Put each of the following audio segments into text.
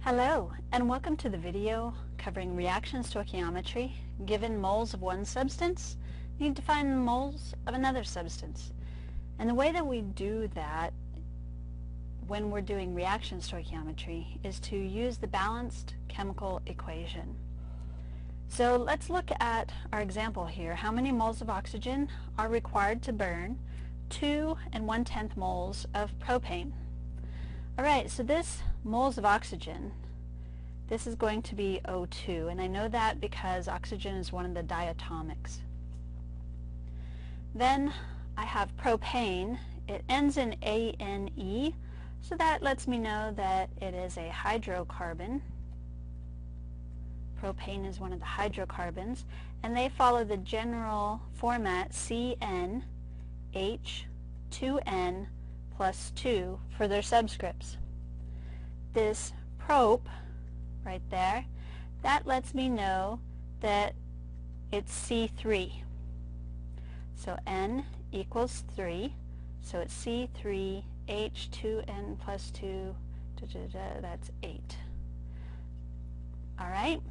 Hello, and welcome to the video covering reaction stoichiometry. Given moles of one substance, you need to find moles of another substance. And the way that we do that when we're doing reaction stoichiometry is to use the balanced chemical equation. So let's look at our example here. How many moles of oxygen are required to burn 2 1/10 moles of propane? Alright, so this moles of oxygen, this is going to be O2, and I know that because oxygen is one of the diatomics. Then I have propane. It ends in ANE, so that lets me know that it is a hydrocarbon. Propane is one of the hydrocarbons, and they follow the general format CnH2n plus 2 for their subscripts. This prop right there, that lets me know that it's C3. So N equals 3, so it's C3H2n plus 2, that's 8. Alright,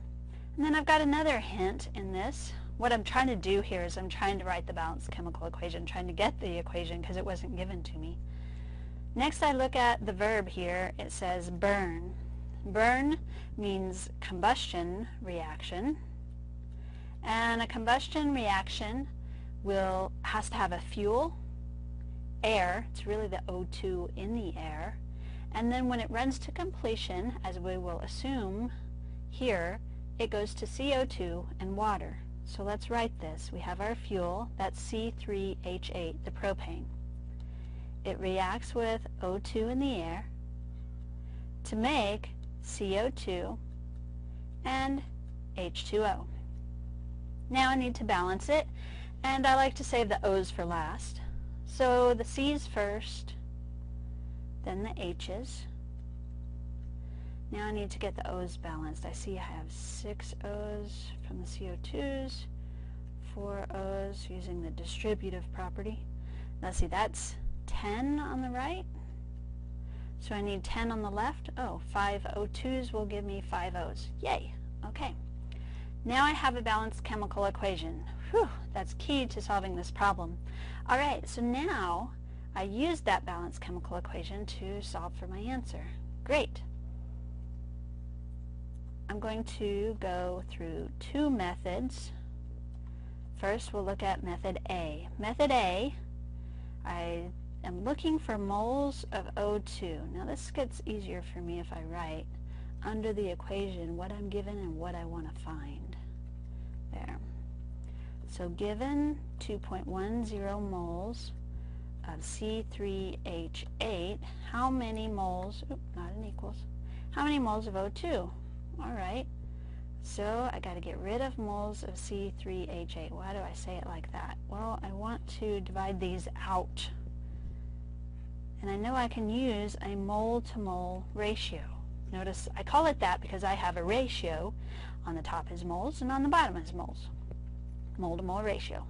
and then I've got another hint in this. What I'm trying to do here is I'm trying to write the balanced chemical equation, trying to get the equation because it wasn't given to me. Next I look at the verb here. It says burn. Burn means combustion reaction, and a combustion reaction has to have a fuel, air, it's really the O2 in the air, and then when it runs to completion, as we will assume here, it goes to CO2 and water. So let's write this. We have our fuel, that's C3H8, the propane. It reacts with O2 in the air to make CO2 and H2O. Now I need to balance it, and I like to save the O's for last. So the C's first, then the H's. Now I need to get the O's balanced. I see I have 6 O's from the CO2's, 4 O's using the distributive property. Let's see, that's 10 on the right, so I need 10 on the left. Oh, 5 O2's will give me 5 O's. Yay! Okay. Now I have a balanced chemical equation. Whew, that's key to solving this problem. Alright, so now I use that balanced chemical equation to solve for my answer. Great! I'm going to go through 2 methods. First we'll look at method A. Method A, I am looking for moles of O2. Now this gets easier for me if I write under the equation what I'm given and what I want to find. There. So given 2.10 moles of C3H8, how many moles, not an equals, how many moles of O2? Alright, so I got to get rid of moles of C3H8. Why do I say it like that? Well, I want to divide these out. And I know I can use a mole-to-mole ratio. Notice I call it that because I have a ratio. On the top is moles and on the bottom is moles. Mole-to-mole ratio.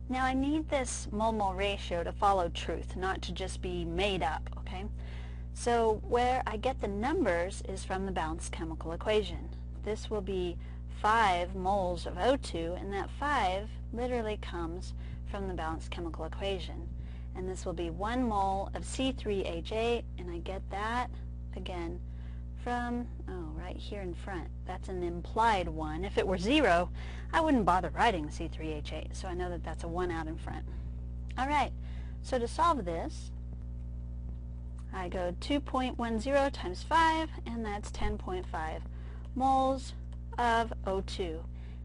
Now I need this mol-mol ratio to follow truth, not to just be made up, okay? So where I get the numbers is from the balanced chemical equation. This will be 5 moles of O2, and that 5 literally comes from the balanced chemical equation. And this will be 1 mole of C3H8, and I get that, again, from, right here in front. That's an implied 1. If it were 0, I wouldn't bother writing C3H8, so I know that that's a 1 out in front. Alright, so to solve this, I go 2.10 times 5, and that's 10.5 moles of O2.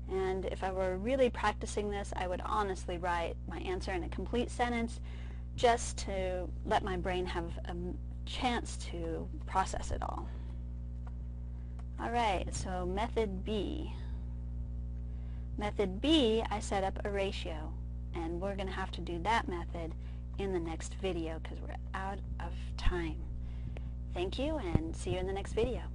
And if I were really practicing this, I would honestly write my answer in a complete sentence just to let my brain have a chance to process it all. Alright, so method B. Method B, I set up a ratio, and we're going to have to do that method in the next video because we're out of time. Thank you, and see you in the next video.